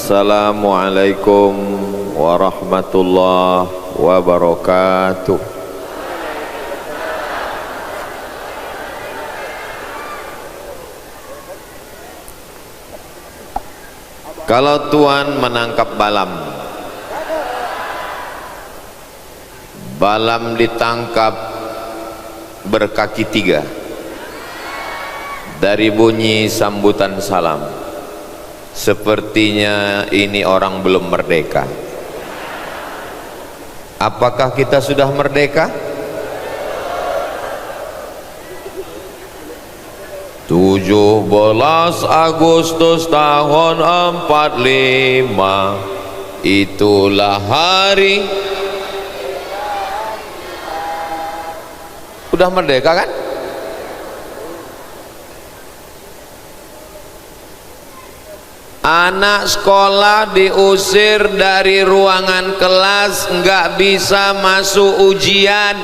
Assalamualaikum warahmatullahi wabarakatuh. Kalau Tuhan menangkap balam ditangkap berkaki tiga. Dari bunyi sambutan salam, sepertinya ini orang belum merdeka. Apakah kita sudah merdeka? 17 Agustus tahun 45, itulah hari. Udah merdeka kan? Anak sekolah diusir dari ruangan kelas, nggak bisa masuk ujian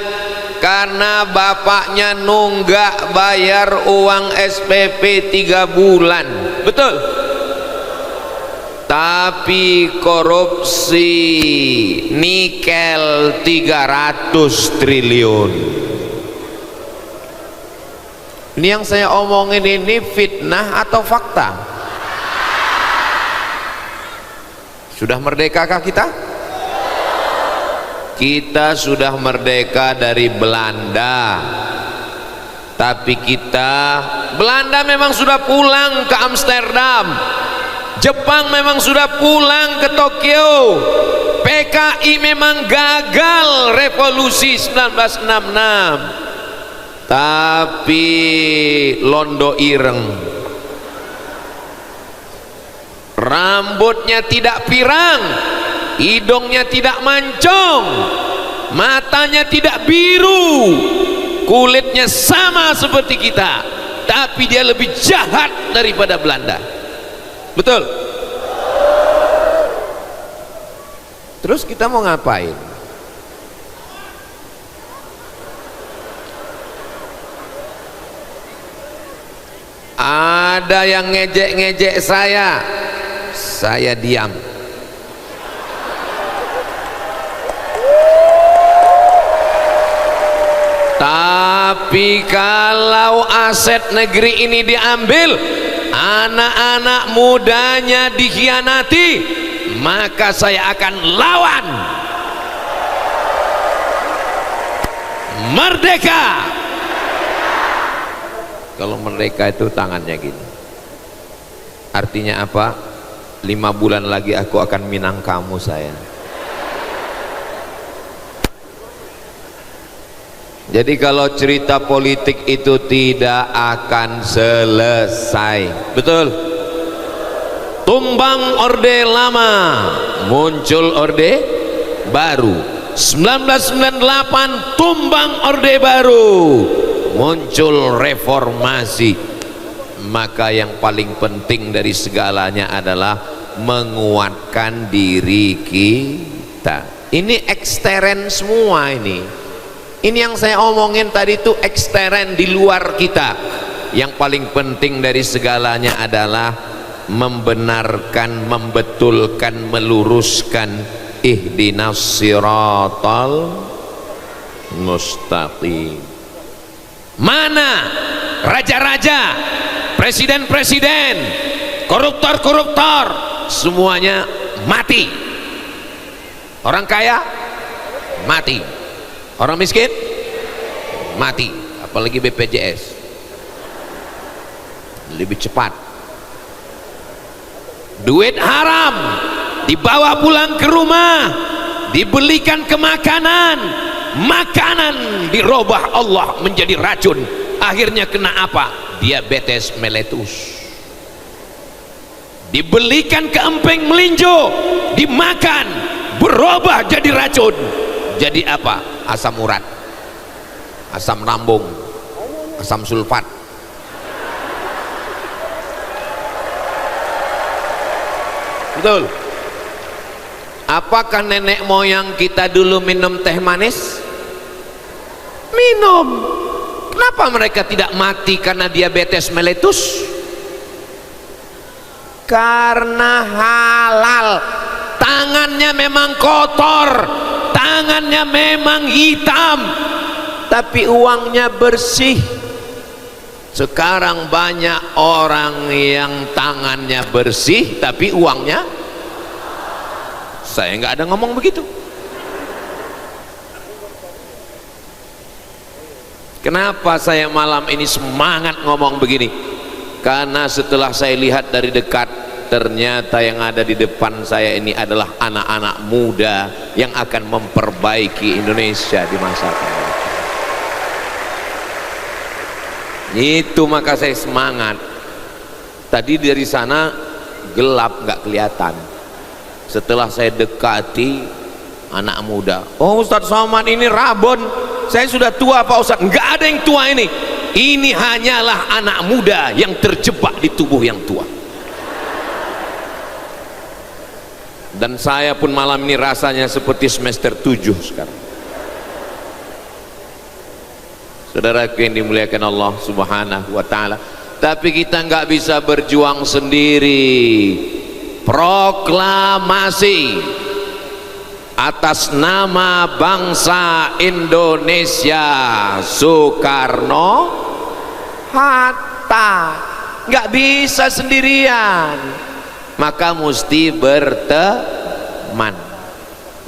karena bapaknya nunggak bayar uang SPP 3 bulan. Betul? Tapi korupsi nikel 300 triliun. Ini yang saya omongin ini fitnah atau fakta? Sudah merdekakah kita? Kita sudah merdeka dari Belanda. Tapi Belanda memang sudah pulang ke Amsterdam. Jepang memang sudah pulang ke Tokyo. PKI memang gagal revolusi 1966. Tapi londo ireng, rambutnya tidak pirang, hidungnya tidak mancung, matanya tidak biru, kulitnya sama seperti kita, tapi dia lebih jahat daripada Belanda. Betul? Terus kita mau ngapain? Ada yang ngejek-ngejek saya diam. Tapi kalau aset negeri ini diambil, anak-anak mudanya dikhianati, maka saya akan lawan. Merdeka. Kalau merdeka itu tangannya gini. Artinya apa? 5 bulan lagi aku akan minang kamu sayang. Jadi kalau cerita politik itu tidak akan selesai. Betul? Tumbang orde lama, muncul orde baru. 1998 tumbang orde baru, muncul reformasi. Maka yang paling penting dari segalanya adalah menguatkan diri kita. Ini eksteren semua ini. Ini yang saya omongin tadi itu eksteren di luar kita. Yang paling penting dari segalanya adalah membenarkan, membetulkan, meluruskan ihdinas siratal mustaqim. Mana raja-raja, presiden-presiden, koruptor-koruptor, semuanya mati. Orang kaya mati, orang miskin mati, apalagi BPJS lebih cepat. Duit haram dibawa pulang ke rumah, dibelikan ke makanan, makanan dirubah Allah menjadi racun. Akhirnya kena apa? Diabetes meletus. Dibelikan ke emping melinjo, dimakan, berubah jadi racun. Jadi apa? Asam urat, asam lambung, asam sulfat. Betul? Apakah nenek moyang kita dulu minum teh manis? Minum. Kenapa mereka tidak mati karena diabetes meletus? Karena halal. Tangannya memang kotor, tangannya memang hitam, tapi uangnya bersih. Sekarang banyak orang yang tangannya bersih tapi uangnya, saya nggak ada ngomong begitu. Kenapa saya malam ini semangat ngomong begini? Karena setelah saya lihat dari dekat, ternyata yang ada di depan saya ini adalah anak-anak muda yang akan memperbaiki Indonesia di masa akan datang. Itu maka saya semangat. Tadi dari sana gelap, nggak kelihatan. Setelah saya dekati anak muda, oh Ustadz Somad ini rabon, saya sudah tua Pak Ustadz. Nggak ada yang tua ini. Ini hanyalah anak muda yang terjebak di tubuh yang tua. Dan saya pun malam ini rasanya seperti semester 7 sekarang. Saudaraku yang dimuliakan Allah Subhanahu wa ta'ala, tapi kita nggak bisa berjuang sendiri. Proklamasi atas nama bangsa Indonesia, Soekarno Hatta, nggak bisa sendirian, maka mesti berteman.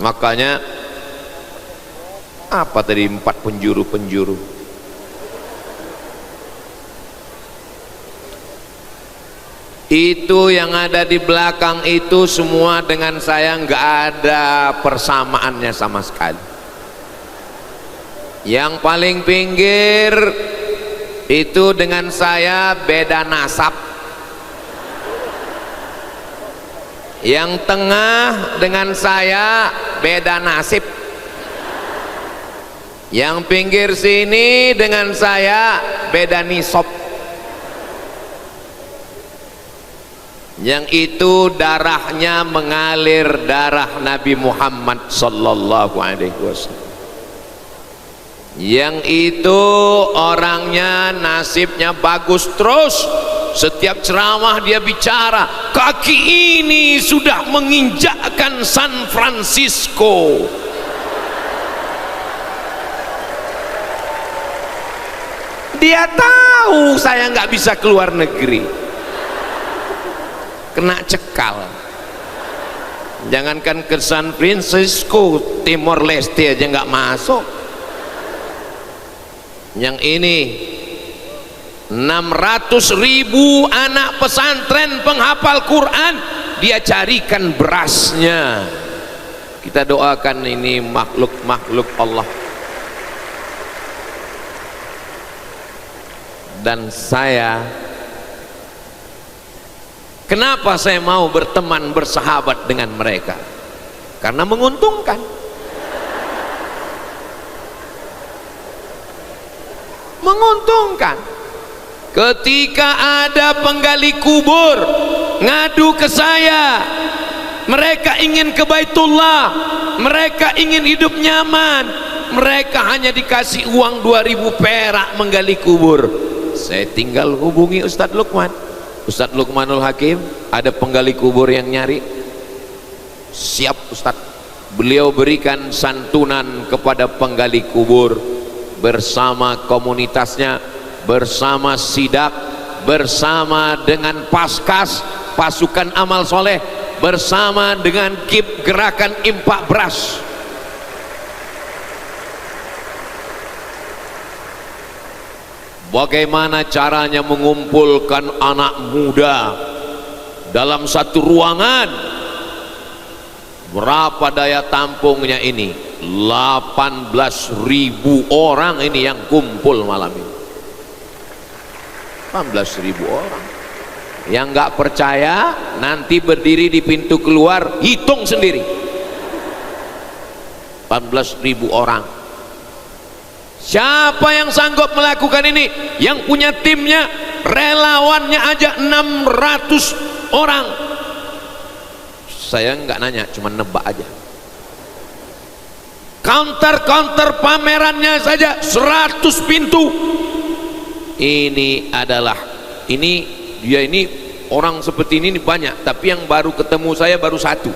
Makanya apa tadi 4 penjuru itu yang ada di belakang itu semua dengan saya nggak ada persamaannya sama sekali. Yang paling pinggir itu dengan saya beda nasab, yang tengah dengan saya beda nasib, yang pinggir sini dengan saya beda nisab. Yang itu darahnya mengalir darah Nabi Muhammad sallallahu alaihi wasallam. Yang itu orangnya nasibnya bagus terus. Setiap ceramah dia bicara, kaki ini sudah menginjakkan San Francisco. Dia tahu saya nggak bisa keluar negeri, kena cekal. Jangankan ke San Francisco, Timor Leste aja nggak masuk. Yang ini 600.000 anak pesantren penghafal Quran dia carikan berasnya. Kita doakan ini makhluk-makhluk Allah. Dan saya, kenapa saya mau berteman bersahabat dengan mereka? Karena menguntungkan. Menguntungkan. Ketika ada penggali kubur ngadu ke saya, mereka ingin ke Baitullah, mereka ingin hidup nyaman, mereka hanya dikasih uang 2.000 perak menggali kubur. Saya tinggal hubungi Ustadz Lukman, Ustadz Lukmanul Hakim, ada penggali kubur yang nyari. Siap Ustadz. Beliau berikan santunan kepada penggali kubur bersama komunitasnya, bersama sidak, bersama dengan paskas, pasukan amal soleh, bersama dengan KIP gerakan impak beras. Bagaimana caranya mengumpulkan anak muda dalam satu ruangan? Berapa daya tampungnya ini? 18.000 orang ini yang kumpul malam ini. 18.000 orang. Yang nggak percaya nanti berdiri di pintu keluar, hitung sendiri. 18.000 orang. Siapa yang sanggup melakukan ini? Yang punya timnya, relawannya aja 600 orang. Saya nggak nanya, cuma nebak aja. Counter pamerannya saja 100 pintu. Ini adalah, ini dia ini orang seperti ini banyak, tapi yang baru ketemu saya baru satu,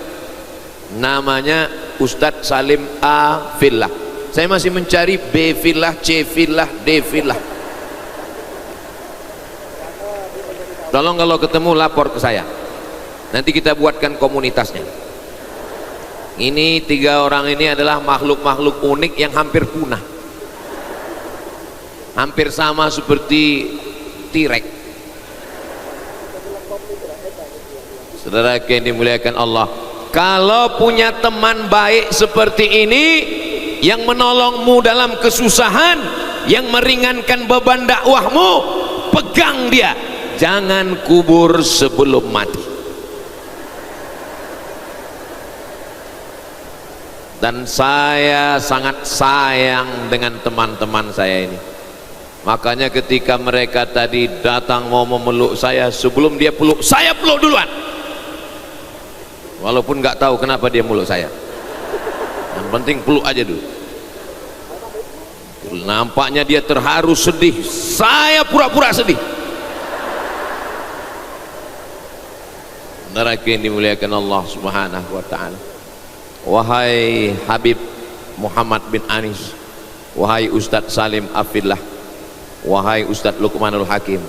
namanya Ustadz Salim A. Fillah. Saya masih mencari B. Fillah, C. Fillah, D. Fillah. Tolong kalau ketemu lapor ke saya, nanti kita buatkan komunitasnya. Ini 3 orang ini adalah makhluk-makhluk unik yang hampir punah, hampir sama seperti T-Rex. Saudara yang dimuliakan Allah, kalau punya teman baik seperti ini yang menolongmu dalam kesusahan, yang meringankan beban dakwahmu, pegang dia, jangan kubur sebelum mati. Dan saya sangat sayang dengan teman-teman saya ini. Makanya ketika mereka tadi datang mau memeluk saya, sebelum dia peluk, saya peluk duluan. Walaupun nggak tahu kenapa dia meluk saya, yang penting peluk aja dulu. Nampaknya dia terharu, sedih, saya pura-pura sedih. Saudara yang dimuliakan Allah Subhanahu wa ta'ala, wahai Habib Muhammad bin Anis, wahai Ustadz Salim Afillah, wahai Ustadz Luqmanul Hakim,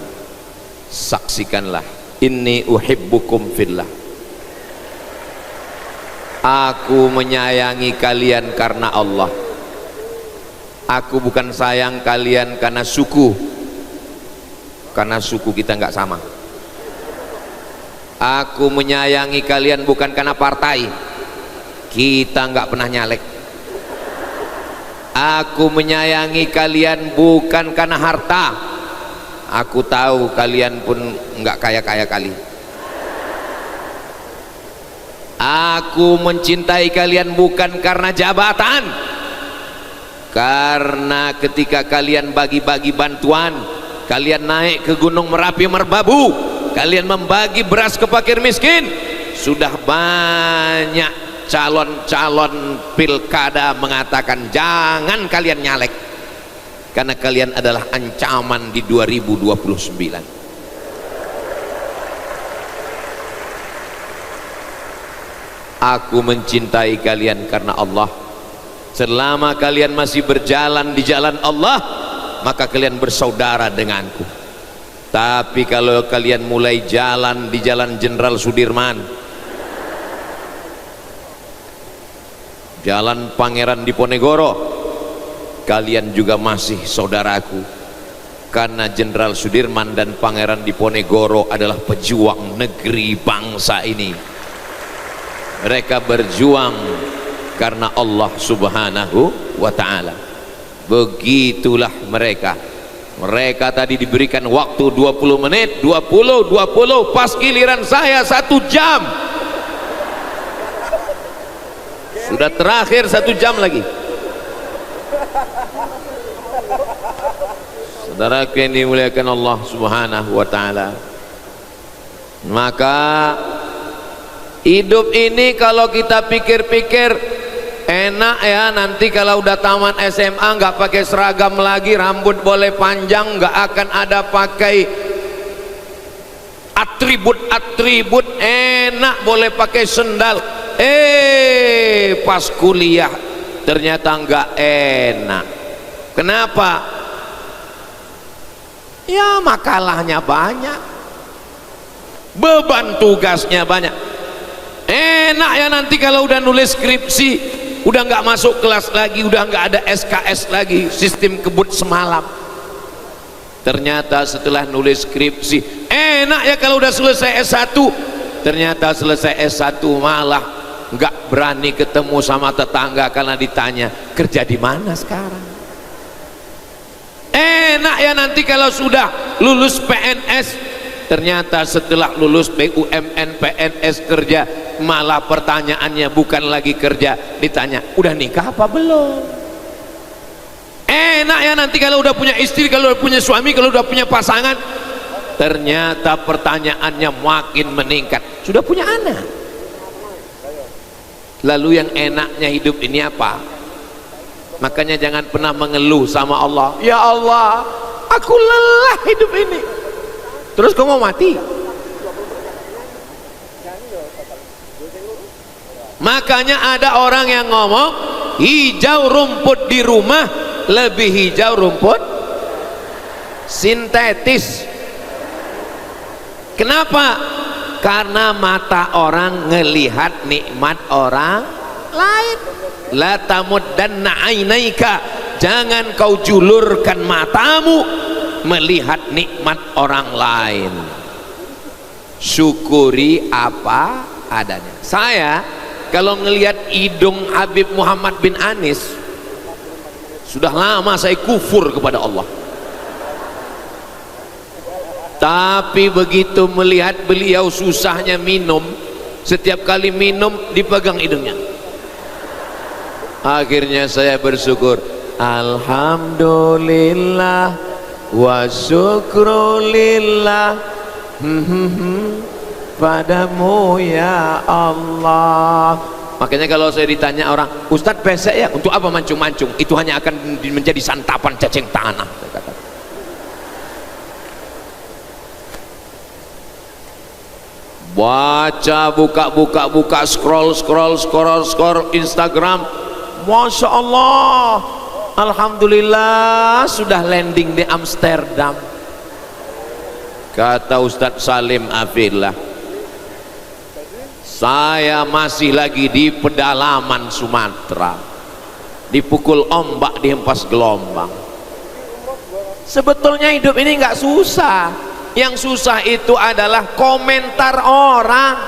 saksikanlah, inni uhibbukum fillah, aku menyayangi kalian karena Allah. Aku bukan sayang kalian karena suku kita nggak sama. Aku menyayangi kalian bukan karena partai, kita nggak pernah nyalek. Aku menyayangi kalian bukan karena harta, aku tahu kalian pun nggak kaya-kaya kali. Aku mencintai kalian bukan karena jabatan, karena ketika kalian bagi-bagi bantuan, kalian naik ke Gunung Merapi Merbabu, kalian membagi beras ke fakir miskin, sudah banyak calon-calon pilkada mengatakan jangan kalian nyalek, karena kalian adalah ancaman di 2029. Aku mencintai kalian karena Allah. Selama kalian masih berjalan di jalan Allah, maka kalian bersaudara denganku. Tapi kalau kalian mulai jalan di jalan Jenderal Sudirman, jalan Pangeran Diponegoro, kalian juga masih saudaraku, karena Jenderal Sudirman dan Pangeran Diponegoro adalah pejuang negeri bangsa ini. Mereka berjuang karena Allah Subhanahu wa ta'ala. Begitulah mereka. Mereka tadi diberikan waktu 20 menit, 20, pas giliran saya 1 jam. Sudah terakhir 1 jam lagi. Saudara yang dimuliakan Allah Subhanahu wa ta'ala, maka hidup ini kalau kita pikir-pikir enak ya, nanti kalau udah tamat SMA nggak pakai seragam lagi, rambut boleh panjang, nggak akan ada pakai atribut-atribut, enak boleh pakai sendal. Pas kuliah ternyata nggak enak. Kenapa? Ya makalahnya banyak, beban tugasnya banyak. Enak ya nanti kalau udah nulis skripsi, udah nggak masuk kelas lagi, udah nggak ada SKS lagi, sistem kebut semalam. Ternyata setelah nulis skripsi, enak ya kalau udah selesai S1, ternyata selesai S1 malah nggak berani ketemu sama tetangga karena ditanya kerja di mana sekarang. Enak ya nanti kalau sudah lulus PNS, ternyata setelah lulus BUMN PNS kerja, malah pertanyaannya bukan lagi kerja, ditanya udah nikah apa belum. Enak ya nanti kalau udah punya istri, kalau udah punya suami, kalau udah punya pasangan, ternyata pertanyaannya makin meningkat, sudah punya anak. Lalu yang enaknya hidup ini apa? Makanya jangan pernah mengeluh sama Allah, ya Allah aku lelah hidup ini. Terus kau mau mati? Makanya ada orang yang ngomong hijau rumput di rumah lebih hijau rumput sintetis. Kenapa? Karena mata orang ngelihat nikmat orang lain. La tamuddanna ainaika, jangan kau julurkan matamu melihat nikmat orang lain. Syukuri apa adanya. Saya kalau ngelihat hidung Habib Muhammad bin Anis, sudah lama saya kufur kepada Allah. Tapi begitu melihat beliau susahnya minum, setiap kali minum dipegang hidungnya, akhirnya saya bersyukur. Alhamdulillah wa syukrulillah padamu ya Allah. Makanya kalau saya ditanya orang, Ustadz pesek ya, untuk apa mancung-mancung? Itu hanya akan menjadi santapan cacing tanah, saya kata. Baca, buka, scroll Instagram, Masya Allah, Alhamdulillah sudah landing di Amsterdam. Kata Ustadz Salim Afillah, saya masih lagi di pedalaman Sumatera, dipukul ombak, dihempas gelombang. Sebetulnya hidup ini nggak susah. Yang susah itu adalah komentar orang.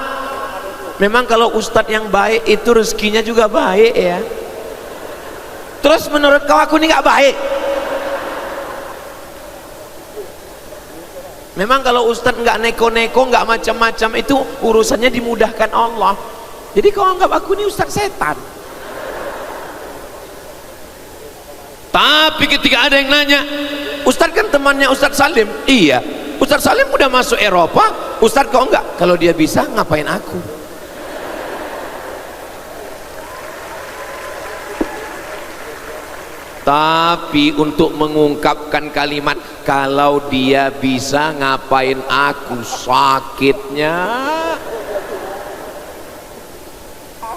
Memang kalau ustadz yang baik itu rezekinya juga baik ya. Terus menurut kau aku ini nggak baik? Memang kalau ustadz nggak neko-neko, nggak macam-macam, itu urusannya dimudahkan Allah. Jadi kau anggap aku ini ustadz setan. Tapi ketika ada yang nanya, ustadz kan temannya Ustadz Salim. Iya, Ustadz Salim udah masuk Eropa, Ustadz kok enggak? Kalau dia bisa, ngapain aku? Tapi untuk mengungkapkan kalimat kalau dia bisa, ngapain aku, sakitnya.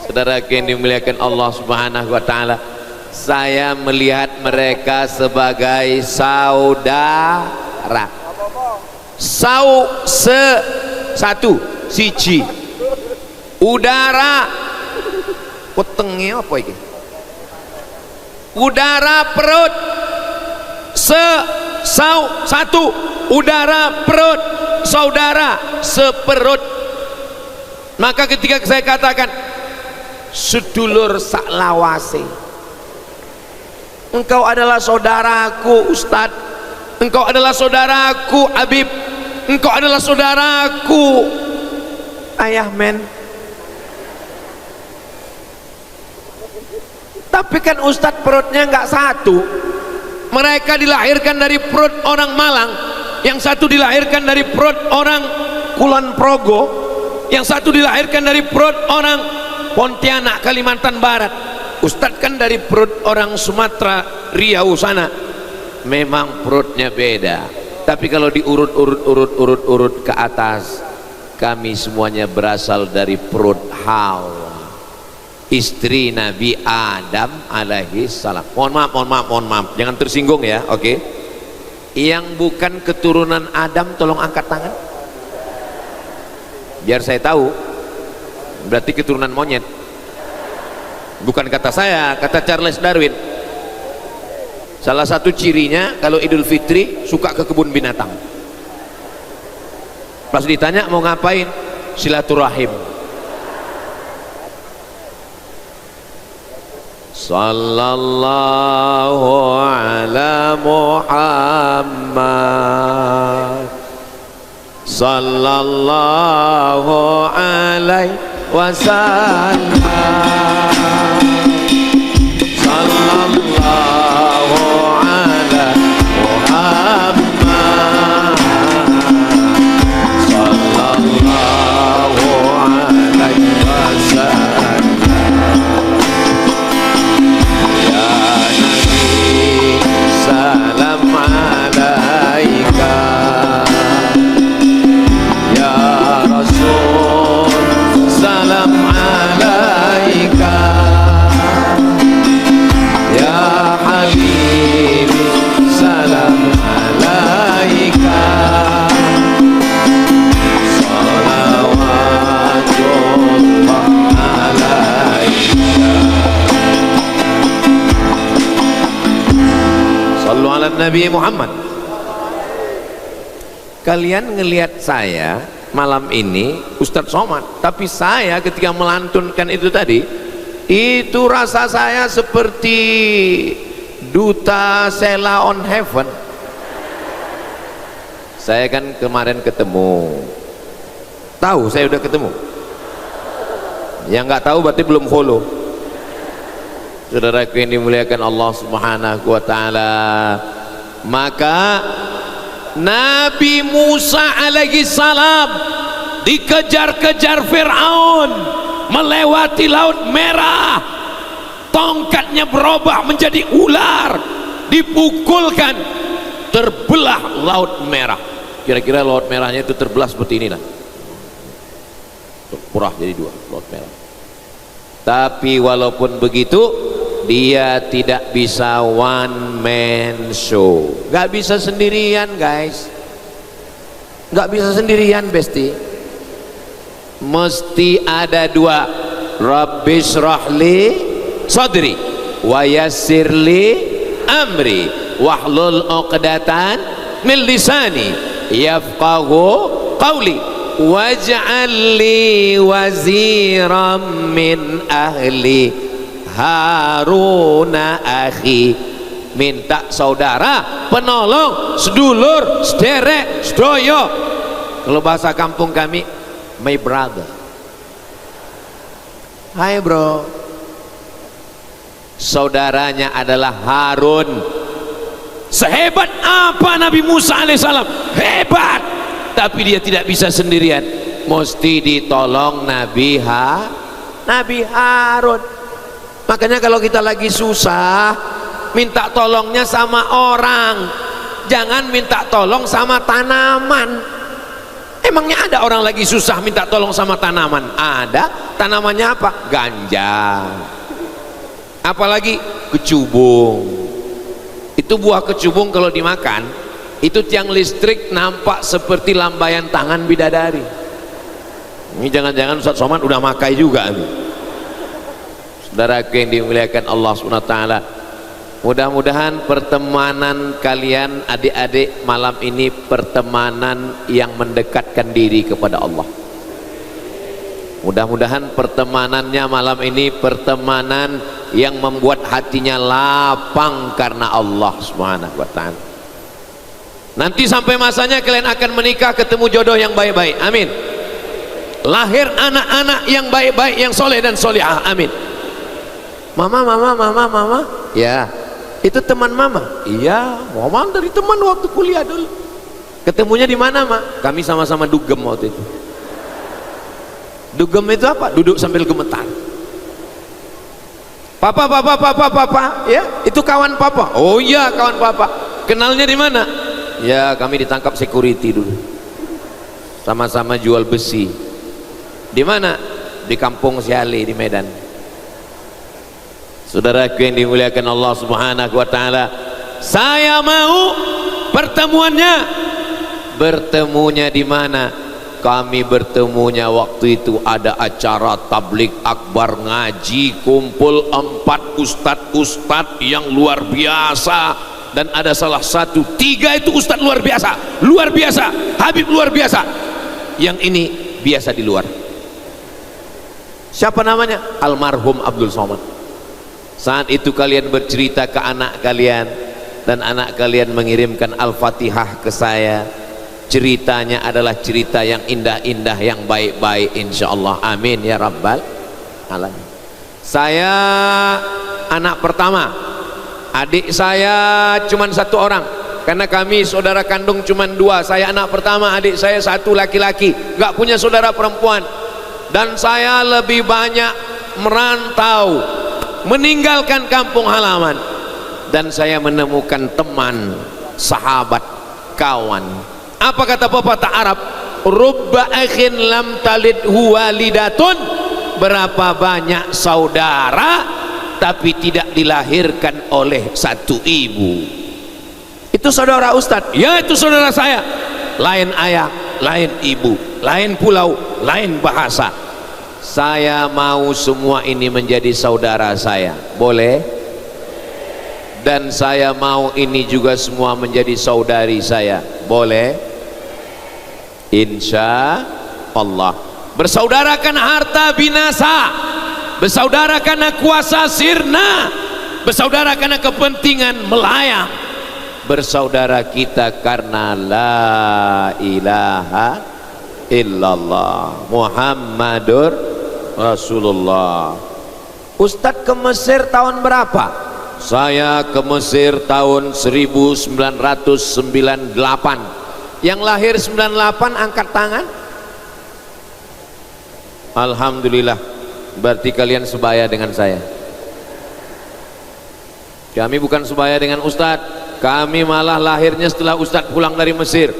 Saudara yang dimuliakan Allah Subhanahu wa taala, saya melihat mereka sebagai saudara. Satu siji udara petengnya apa ini? Udara perut satu udara perut saudara seperut. Maka ketika saya katakan sedulur saklawase, engkau adalah saudaraku Ustadz, engkau adalah saudaraku Habib, engkau adalah saudaraku ayah men. Tapi kan Ustadz perutnya nggak satu. Mereka dilahirkan dari perut orang Malang, yang satu dilahirkan dari perut orang Kulon Progo, yang satu dilahirkan dari perut orang Pontianak Kalimantan Barat. Ustadz kan dari perut orang Sumatera Riau sana. Memang perutnya beda, tapi kalau diurut ke atas, kami semuanya berasal dari perut Hawa, istri Nabi Adam alaihi salam. Mohon maaf, jangan tersinggung ya, oke? Yang bukan keturunan Adam tolong angkat tangan, biar saya tahu. Berarti keturunan monyet. Bukan kata saya, kata Charles Darwin. Salah satu cirinya kalau Idul Fitri suka ke kebun binatang. Pas ditanya mau ngapain, silaturahim. Sallallahu ala Muhammad, sallallahu alaihi wasallam, sallallahu ala Muhammad, sallallahu alaihi wasallam. Ya Nabi salam alaika, ya Rasul salam alaika. Nabi Muhammad. Kalian ngelihat saya malam ini Ustadz Somad, tapi saya ketika melantunkan itu tadi, itu rasa saya seperti duta Sheila on Heaven. Saya kan kemarin ketemu, tahu saya udah ketemu. Yang nggak tahu berarti belum follow. Saudaraku yang dimuliakan Allah Subhanahu wa taala, maka Nabi Musa alaihi salam dikejar-kejar Fir'aun melewati Laut Merah, tongkatnya berubah menjadi ular, dipukulkan, terbelah Laut Merah. Kira-kira Laut Merahnya itu terbelah seperti inilah, terpurah jadi dua Laut Merah. Tapi walaupun begitu, dia tidak bisa one man show, gak bisa sendirian guys, gak bisa sendirian besti, mesti ada dua. Rabbis rahli sadri wa yassirli amri wahlul uqdatan min lisani yafqahu qawli waj'al li waziran min ahli Haruna akhi. Minta saudara, penolong, sedulur, sederek, sedoyo. Kalau bahasa kampung kami, my brother. Hai bro. Saudaranya adalah Harun. Sehebat apa Nabi Musa alaihissalam? Hebat. Tapi dia tidak bisa sendirian, mesti ditolong Nabi Harun. Makanya kalau kita lagi susah, minta tolongnya sama orang, jangan minta tolong sama tanaman. Emangnya ada orang lagi susah minta tolong sama tanaman? Ada. Tanamannya apa? Ganja. Apalagi kecubung. Itu buah kecubung kalau dimakan, itu tiang listrik nampak seperti lambaian tangan bidadari. Ini jangan-jangan Ustadz Somad udah makai juga nih. Saudaraku yang dimuliakan Allah SWT, mudah-mudahan pertemanan kalian adik-adik malam ini pertemanan yang mendekatkan diri kepada Allah. Mudah-mudahan pertemanannya malam ini pertemanan yang membuat hatinya lapang karena Allah SWT. Nanti sampai masanya kalian akan menikah, ketemu jodoh yang baik-baik, amin. Lahir anak-anak yang baik-baik, yang soleh dan solehah, amin. Mama, ya, itu teman mama. Iya, mama dari teman waktu kuliah dulu. Ketemunya di mana, mak? Kami sama-sama dugem waktu itu. Dugem itu apa? Duduk sambil gemetar. Papa, ya, itu kawan papa. Oh iya, kawan papa. Kenalnya di mana? Ya, kami ditangkap security dulu. Sama-sama jual besi. Di mana? Di Kampung Siale di Medan. Saudaraku yang dimuliakan Allah Subhanahu wa taala, saya mau bertemunya di mana? Kami bertemunya waktu itu ada acara tablik akbar, ngaji, kumpul 4 ustadz yang luar biasa, dan ada salah satu 3 itu ustadz luar biasa, Habib luar biasa. Yang ini biasa di luar. Siapa namanya? Almarhum Abdul Somad. Saat itu kalian bercerita ke anak kalian, dan anak kalian mengirimkan Al-Fatihah ke saya. Ceritanya adalah cerita yang indah-indah, yang baik-baik, insyaallah, amin ya rabbal alamin. Saya anak pertama, adik saya cuma 1 orang, karena kami saudara kandung cuma 2. Saya anak pertama, adik saya 1 laki-laki, gak punya saudara perempuan. Dan saya lebih banyak merantau, meninggalkan kampung halaman, dan saya menemukan teman, sahabat, kawan. Apa kata pepatah Arab? Rubba akhin lam talidhu walidatun. Berapa banyak saudara tapi tidak dilahirkan oleh satu ibu. Itu saudara Ustadz? Ya, itu saudara saya. Lain ayah, lain ibu, lain pulau, lain bahasa. Saya mau semua ini menjadi saudara saya. Boleh? dan saya mau ini juga semua menjadi saudari saya. Boleh? Insya Allah. Bersaudara karena harta binasa, bersaudara karena kuasa sirna, bersaudara karena kepentingan melayang, bersaudara kita karena la ilaha illallah Muhammadur Rasulullah. Ustadz ke Mesir tahun berapa? Saya ke Mesir tahun 1998. Yang lahir 98 angkat tangan. Alhamdulillah, berarti kalian sebaya dengan saya. Kami bukan sebaya dengan Ustadz, kami malah lahirnya setelah Ustadz pulang dari Mesir.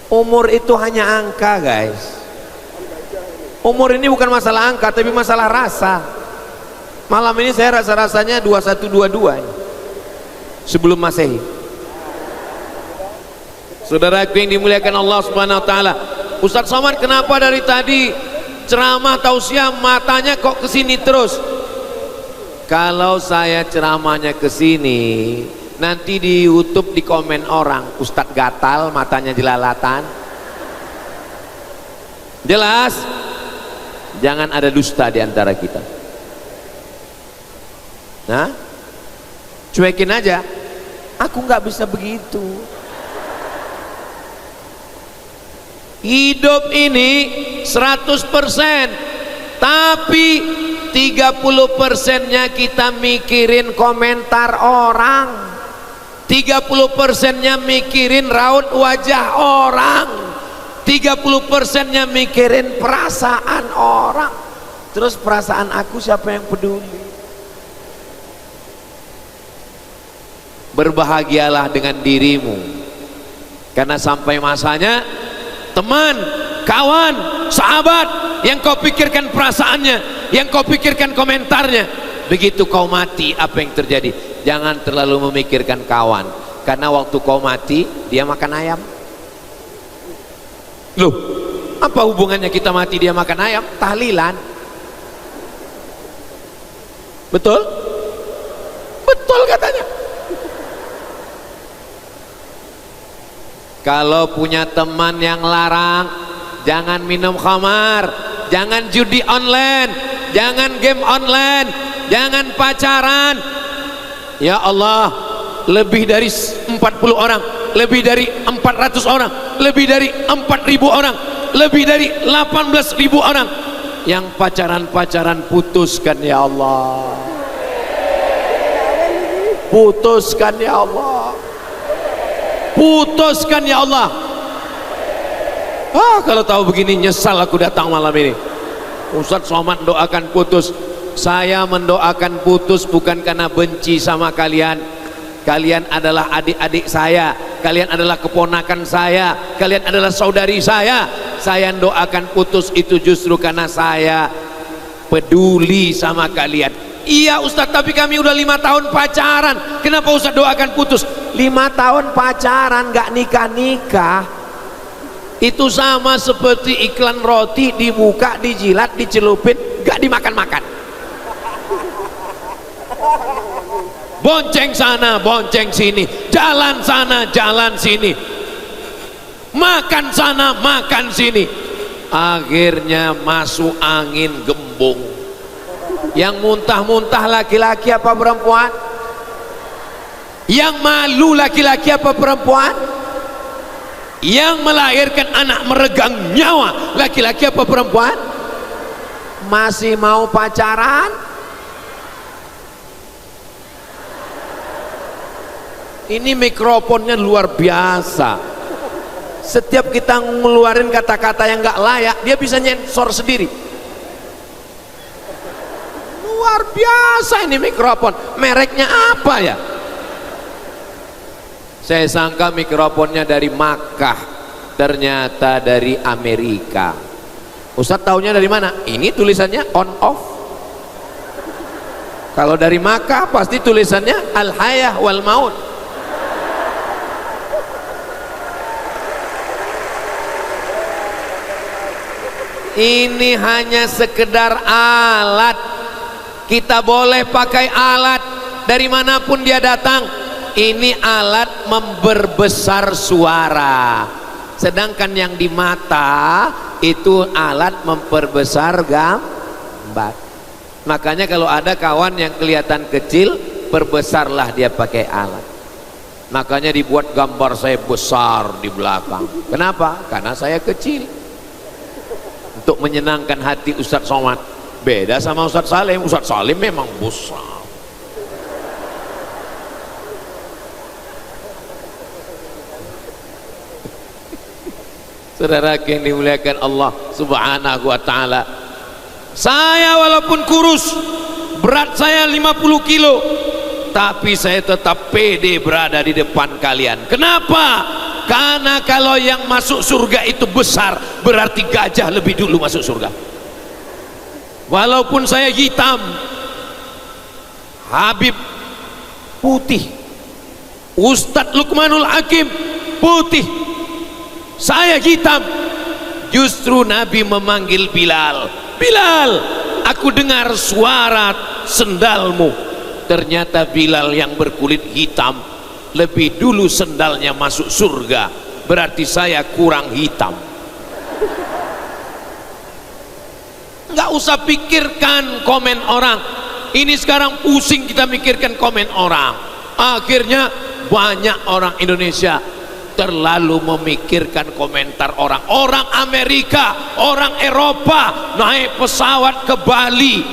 Umur itu hanya angka, guys. Umur ini bukan masalah angka, tapi masalah rasa. Malam ini saya rasa-rasanya 2122 sebelum Masehi. Saudaraku yang dimuliakan Allah Subhanahu wa taala, Ustadz Somad kenapa dari tadi ceramah tausiah matanya kok kesini terus? Kalau saya ceramahnya kesini, nanti di YouTube di komen orang, Ustadz gatal matanya jelalatan. Jelas? Jangan ada dusta di antara kita. Nah, cuekin aja. Aku nggak bisa begitu. Hidup ini 100%, tapi 30%-nya kita mikirin komentar orang, 30%-nya mikirin raut wajah orang, 30%-nya mikirin perasaan orang. Terus perasaan aku siapa yang peduli? Berbahagialah dengan dirimu, karena sampai masanya teman, kawan, sahabat yang kau pikirkan perasaannya, yang kau pikirkan komentarnya, begitu kau mati apa yang terjadi? Jangan terlalu memikirkan kawan, karena waktu kau mati dia makan ayam. Loh, apa hubungannya kita mati dia makan ayam? Tahlilan. Betul? Betul katanya. Kalau punya teman yang larang, jangan minum khamar, jangan judi online, jangan game online, jangan pacaran. Ya Allah, lebih dari 40 orang, lebih dari 400 orang, lebih dari 4.000 orang, lebih dari 18.000 orang yang pacaran-pacaran, putuskan ya Allah. Putuskan ya Allah. Putuskan ya Allah. Kalau tahu begini nyesal aku datang malam ini. Ustadz Somad doakan putus. Saya mendoakan putus bukan karena benci sama kalian. Kalian adalah adik-adik saya, kalian adalah keponakan saya, kalian adalah saudari saya. Saya doakan putus itu justru karena saya peduli sama kalian. Iya Ustadz, tapi kami udah 5 tahun pacaran, kenapa Ustadz doakan putus? 5 tahun pacaran gak nikah-nikah, itu sama seperti iklan roti dibuka, dijilat, dicelupin, gak dimakan-makan. Bonceng sana, bonceng sini, jalan sana, jalan sini, makan sana, makan sini, akhirnya masuk angin gembung. Yang muntah-muntah laki-laki apa perempuan? Yang malu laki-laki apa perempuan? Yang melahirkan anak meregang nyawa laki-laki apa perempuan? Masih mau pacaran? Ini mikrofonnya luar biasa. Setiap kita ngeluarin kata-kata yang gak layak, dia bisa nyensor sendiri. Luar biasa ini mikrofon. Mereknya apa ya? Saya sangka mikrofonnya dari Makkah, ternyata dari Amerika. Ustadz taunya dari mana? Ini tulisannya on off. Kalau dari Makkah pasti tulisannya al hayah wal maut. Ini hanya sekedar alat. Kita boleh pakai alat, dari manapun dia datang, ini alat memperbesar suara. Sedangkan yang di mata itu alat memperbesar gambar. Makanya kalau ada kawan yang kelihatan kecil, perbesarlah dia pakai alat. Makanya dibuat gambar saya besar di belakang. Kenapa? Karena saya kecil. Untuk menyenangkan hati Ustadz Somad. Beda sama Ustadz Salim. Ustadz Salim memang besar. Saudara yang dimuliakan Allah Subhanahu wa ta'ala, saya walaupun kurus, berat saya 50 kilo, tapi saya tetap pede berada di depan kalian. Kenapa? Karena kalau yang masuk surga itu besar, berarti gajah lebih dulu masuk surga. Walaupun saya hitam, Habib putih, Ustadz Luqmanul Hakim putih, saya hitam. Justru Nabi memanggil Bilal, Bilal, aku dengar suara sendalmu. Ternyata Bilal yang berkulit hitam lebih dulu sendalnya masuk surga, berarti saya kurang hitam. Nggak usah pikirkan komen orang. Ini sekarang pusing kita mikirkan komen orang. Akhirnya banyak orang Indonesia terlalu memikirkan komentar orang. Orang Amerika, orang Eropa naik pesawat ke Bali,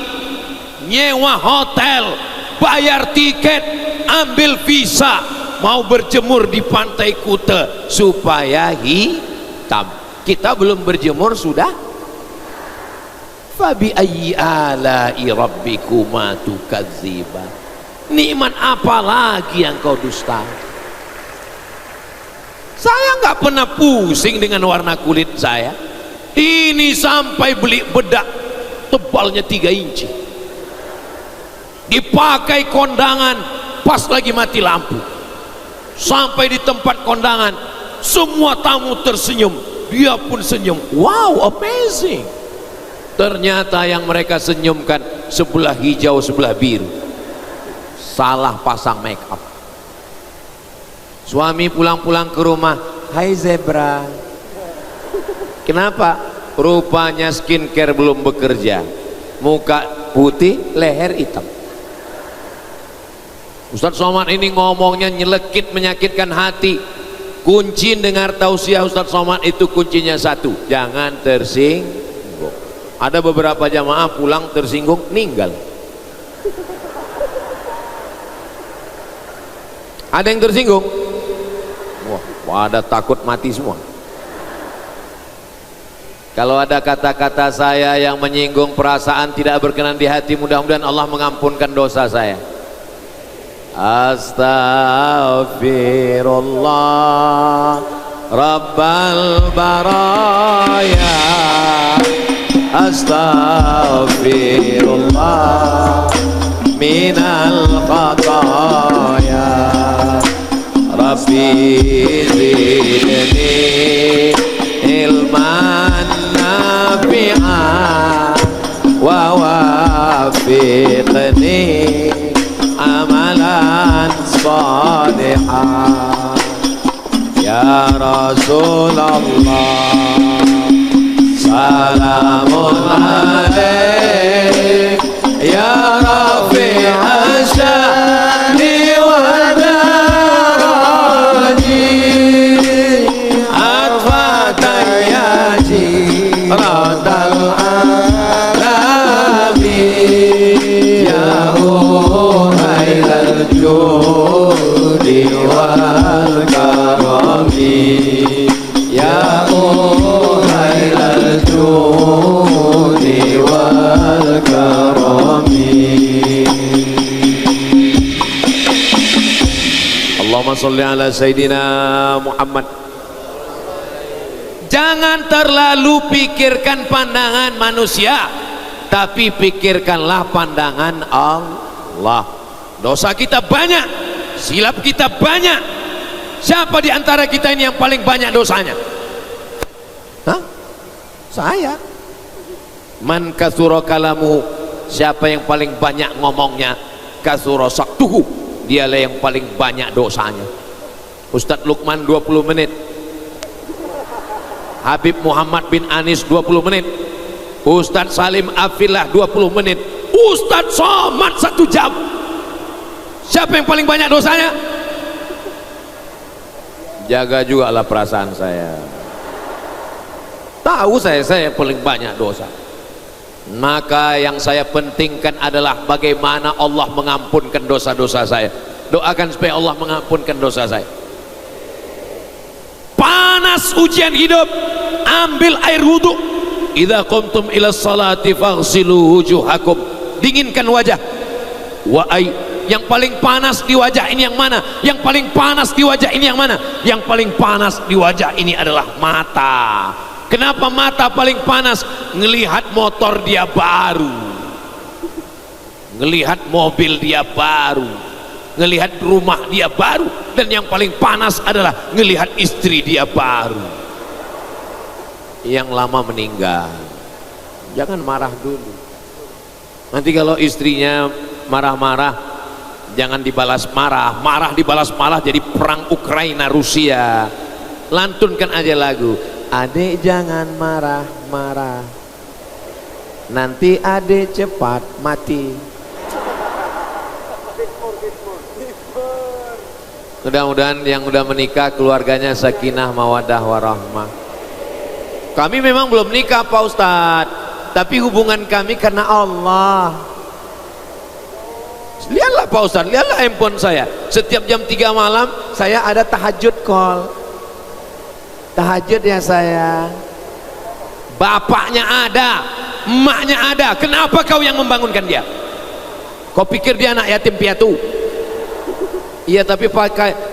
nyewa hotel, bayar tiket, ambil visa, mau berjemur di pantai Kuta supaya hitam. Kita belum berjemur sudah. Fabi ayyi ala'i rabbikuma tukadziban. Nikmat apa lagi yang kau dusta? Saya nggak pernah pusing dengan warna kulit saya. Ini sampai beli bedak tebalnya 3 inci, dipakai kondangan pas lagi mati lampu. Sampai di tempat kondangan semua tamu tersenyum, dia pun senyum. Wow, amazing. Ternyata yang mereka senyumkan sebelah hijau sebelah biru, salah pasang make up. Suami pulang-pulang ke rumah, hai zebra, kenapa? Rupanya skincare belum bekerja, muka putih, leher hitam. Ustadz Somad ini ngomongnya nyelekit, menyakitkan hati. Kunci dengar tausiah Ustadz Somad itu kuncinya satu, jangan tersinggung. Ada beberapa jamaah pulang tersinggung, ninggal. Ada yang tersinggung, wah, pada takut mati semua. Kalau ada kata-kata saya yang menyinggung perasaan tidak berkenan di hati, mudah-mudahan Allah mengampunkan dosa saya. Astaghfirullah Rabbal baraya, astaghfirullah minal khataya, Rabbi zidni ilman nafi'an wa wafiqni amalan salihan. Ya Rasulullah, salamun alaik ya rafi'a sya'ni wa daraji, atfatan ya jiradal alami, ya uhailal judi wal karami, ya uhailal judi wal karami. Allahumma sholli ala Sayyidina Muhammad. Jangan terlalu pikirkan pandangan manusia, tapi pikirkanlah pandangan Allah. Dosa kita banyak, silap kita banyak. Siapa di antara kita ini yang paling banyak dosanya? Hah? Saya. Man katsura kalamu, siapa yang paling banyak ngomongnya, katsura saktuhu, dialah yang paling banyak dosanya. Ustadz Lukman 20 menit, Habib Muhammad bin Anis 20 menit, Ustadz Salim Afillah 20 menit, Ustadz Somad 1 jam. Siapa yang paling banyak dosanya? Jaga juga lah perasaan saya. Tahu saya paling banyak dosa. Maka yang saya pentingkan adalah bagaimana Allah mengampunkan dosa-dosa saya. Doakan supaya Allah mengampunkan dosa saya. Panas ujian hidup, ambil air wudhu. Idza qumtum ila salati faghsilu wujuhakum, dinginkan wajah. Yang paling panas di wajah ini yang mana? Yang paling panas di wajah ini yang mana? Yang paling panas di wajah ini adalah mata. Kenapa mata paling panas? Ngelihat motor dia baru, ngelihat mobil dia baru, ngelihat rumah dia baru, dan yang paling panas adalah ngelihat istri dia baru yang lama meninggal. Jangan marah dulu, nanti kalau istrinya marah-marah jangan dibalas marah, marah dibalas malah jadi perang Ukraina Rusia. Lantunkan aja lagu, adek jangan marah-marah, nanti adek cepat mati. Mudah-mudahan yang udah menikah keluarganya sakinah mawaddah warahmah. Kami memang belum nikah Pak Ustadz, tapi hubungan kami karena Allah. Lihatlah Pak Ustadz, lihatlah handphone saya. Setiap jam 3 malam saya ada tahajud call. Tahajud ya saya. Bapaknya ada, emaknya ada. Kenapa kau yang membangunkan dia? Kau pikir dia anak yatim piatu? Iya, tapi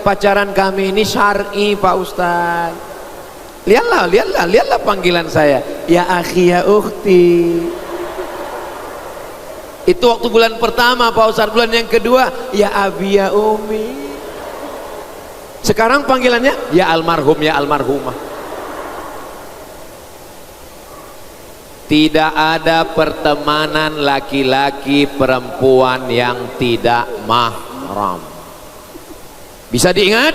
pacaran kami ini syar'i Pak Ustaz. Lihatlah panggilan saya. Ya akhi ya ukhti. Itu waktu bulan pertama Pak Ustaz. Bulan yang kedua, ya abi ya umi. Sekarang panggilannya ya almarhum ya almarhumah. Tidak ada pertemanan laki-laki perempuan yang tidak mahram. Bisa diingat?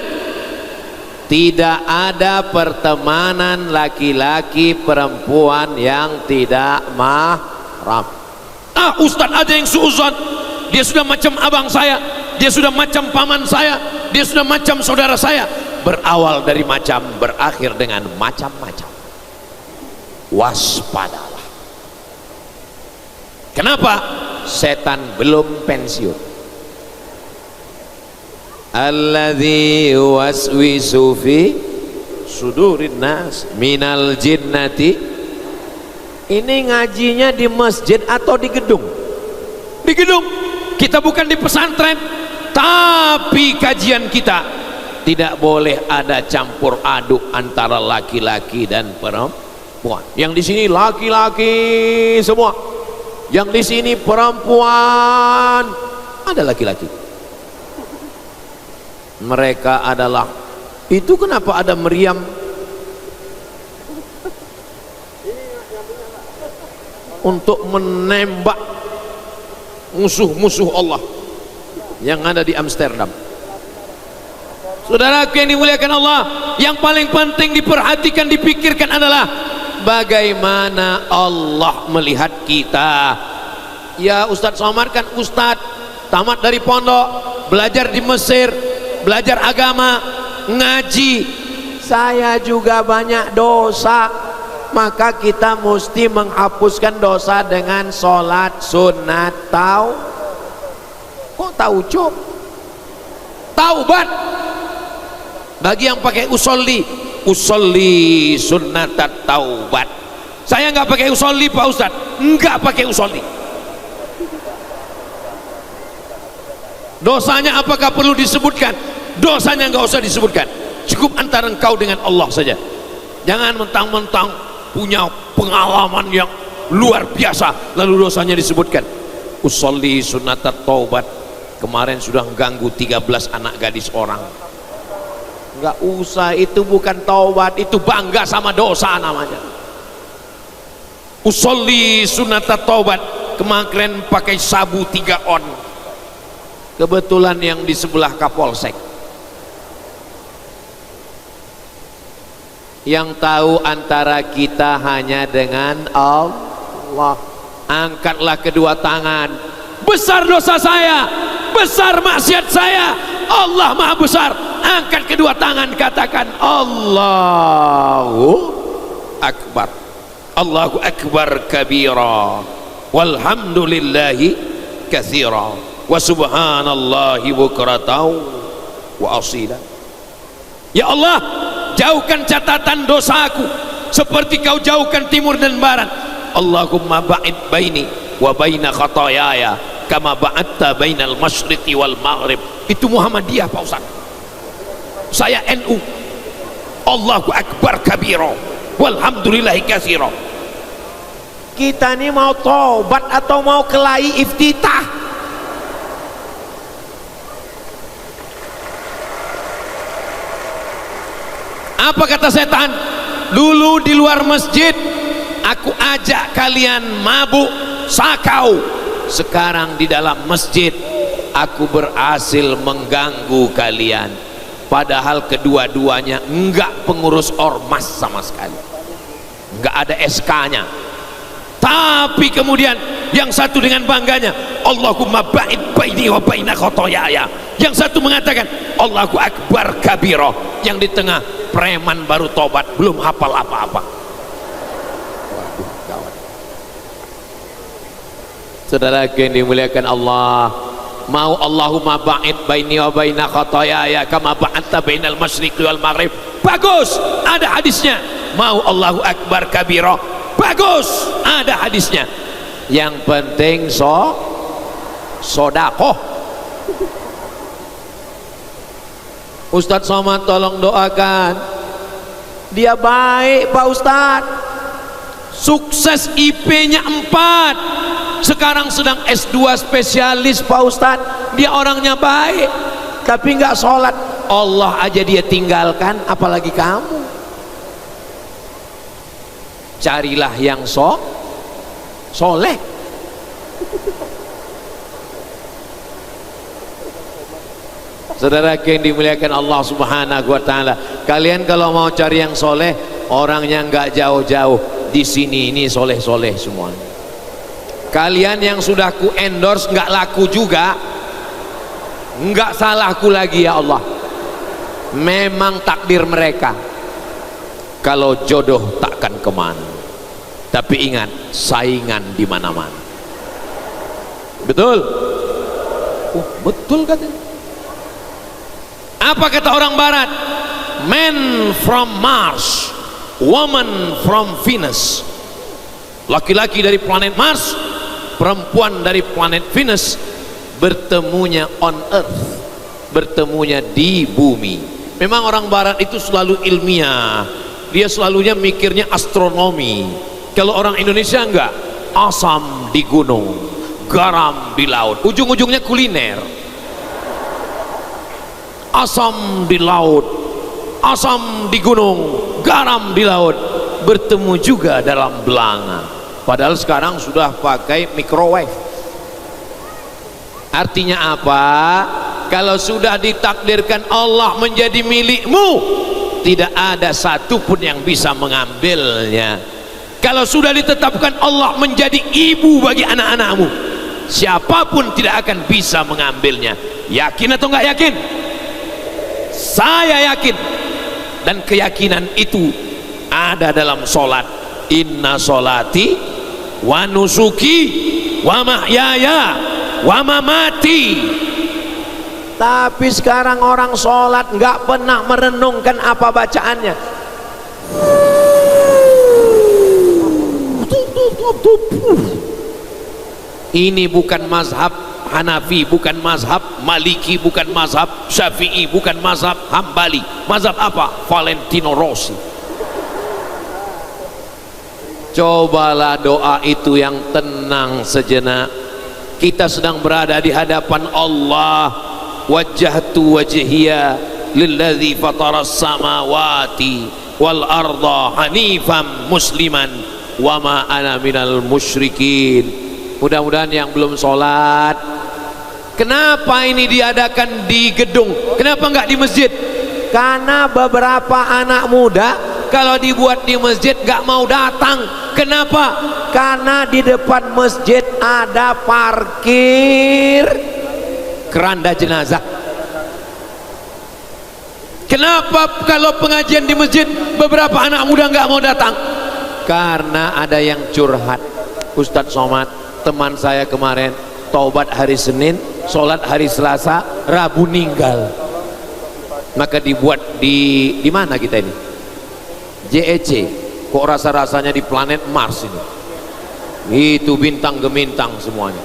Tidak ada pertemanan laki-laki perempuan yang tidak mahram. Ah, Ustadz ada yang suuzon, dia sudah macam abang saya, dia sudah macam paman saya, dia sudah macam saudara saya. Berawal dari macam, berakhir dengan macam-macam. Waspadalah. Kenapa? Setan belum pensiun. Alladzi waswisu fi sudurin nas minal jinnati. Ini ngajinya di masjid atau di gedung? Di gedung. Kita bukan di pesantren, tapi kajian kita tidak boleh ada campur aduk antara laki-laki dan perempuan. Yang di sini laki-laki semua, yang di sini perempuan, ada laki-laki. Mereka adalah itu. Kenapa ada meriam? Untuk menembak musuh-musuh Allah yang ada di Amsterdam. Saudaraku yang dimuliakan Allah, yang paling penting diperhatikan, dipikirkan adalah bagaimana Allah melihat kita. Ya Ustadz Somad kan Ustadz tamat dari pondok, belajar di Mesir, belajar agama, ngaji. Saya juga banyak dosa, maka kita mesti menghapuskan dosa dengan sholat sunat. Kok taucuk? Taubat. Bagi yang pakai usolli sunat taubat. Saya nggak pakai usolli Pak Ustadz, nggak pakai usolli. Dosanya apakah perlu disebutkan? Dosanya nggak usah disebutkan, cukup antara engkau dengan Allah saja. Jangan mentang-mentang punya pengalaman yang luar biasa lalu dosanya disebutkan. Usolli sunat taubat. Kemarin sudah mengganggu 13 anak gadis orang. Nggak usah, itu bukan taubat, itu bangga sama dosa namanya. Usolli sunat taubat. Kemarin pakai sabu 3 on. kebetulan yang di sebelah Kapolsek. Yang tahu antara kita hanya dengan Allah. Angkatlah kedua tangan. Besar dosa saya, besar maksiat saya, Allah maha besar. Angkat kedua tangan, katakan Allahu Akbar. Allahu Akbar kabira, walhamdulillahi katsira, wa subhanallahi bukratan wa asila. Ya Allah, jauhkan catatan dosaku seperti kau jauhkan timur dan barat. Allahumma ba'id baini wa baina khataayaya kama ba'adta bainal masyriqi wal maghrib. Itu Muhammadiyah Pak Ustaz. Saya NU. Allahu Akbar kabira, walhamdulillahi katsira. Kita ini mau tobat atau mau kelahi iftitah? Apa kata setan? Dulu di luar masjid aku ajak kalian mabuk, sakau. Sekarang di dalam masjid aku berhasil mengganggu kalian. Padahal kedua-duanya enggak pengurus ormas sama sekali, enggak ada SK-nya. Tapi kemudian yang satu dengan bangganya, Allahumma ba'id baini wa baina khotoyaya. Yang satu mengatakan Allahu Akbar kabira. Yang di tengah preman baru tobat, belum hafal apa-apa. Waduh, gawat. Saudara yang dimuliakan Allah, mau Allahumma ba'id baini wa baina khotoyaya kama ba'adta bainal masyriqi wal maghrib, bagus, ada hadisnya. Mau Allahu Akbar kabira, bagus, ada hadisnya. Yang penting sodakoh. Ustadz Somad tolong doakan. Dia baik Pak Ustadz, sukses IP-nya 4, sekarang sedang S2 spesialis Pak Ustadz. Dia orangnya baik tapi nggak sholat. Allah aja dia tinggalkan, apalagi kamu. Carilah yang soleh. Saudara yang dimuliakan Allah Subhanahu wa taala, kalian kalau mau cari yang soleh, orangnya nggak jauh-jauh di sini, ini soleh-soleh semua. Kalian yang sudah ku endorse nggak laku juga, nggak salahku lagi ya Allah. Memang takdir mereka. Kalau jodoh takkan kemana. Tapi ingat, saingan di mana-mana. Betul? Betul katanya. Apa kata orang barat? Man from Mars, woman from Venus. Laki-laki dari planet Mars, perempuan dari planet Venus, bertemunya on earth, bertemunya di bumi. Memang orang barat itu selalu ilmiah, dia selalunya mikirnya astronomi. Kalau orang Indonesia enggak, asam di gunung, garam di laut, ujung-ujungnya kuliner. Asam di laut, asam di gunung, garam di laut, bertemu juga dalam belanga. Padahal sekarang sudah pakai microwave. Artinya apa? Kalau sudah ditakdirkan Allah menjadi milikmu, tidak ada satupun yang bisa mengambilnya. Kalau sudah ditetapkan Allah menjadi ibu bagi anak-anakmu, siapapun tidak akan bisa mengambilnya. Yakin atau enggak yakin? Saya yakin, dan keyakinan itu ada dalam solat. Inna solati wa nusuki wa mahyaya wa mamati. Tapi sekarang orang solat nggak pernah merenungkan apa bacaannya. Ini bukan mazhab Hanafi, bukan mazhab Maliki, bukan mazhab Syafi'i, bukan mazhab Hambali. Mazhab apa? Valentino Rossi. Cobalah doa itu yang tenang sejenak. Kita sedang berada di hadapan Allah. Wajjahtu wajhiya lilladzi fataras samawati wal arda hanifan musliman wa ma ana minal musyrikin. Mudah-mudahan yang belum sholat, Kenapa ini diadakan di gedung? Kenapa enggak di masjid? Karena beberapa anak muda kalau dibuat di masjid enggak mau datang. Kenapa? Karena di depan masjid ada parkir keranda jenazah. Kenapa kalau pengajian di masjid beberapa anak muda enggak mau datang? Karena ada yang curhat. Ustadz Somad, teman saya kemarin taubat hari Senin, sholat hari Selasa, Rabu meninggal. Maka dibuat di mana kita ini? JEC. Kok rasa-rasanya di planet Mars ini? Itu bintang gemintang semuanya.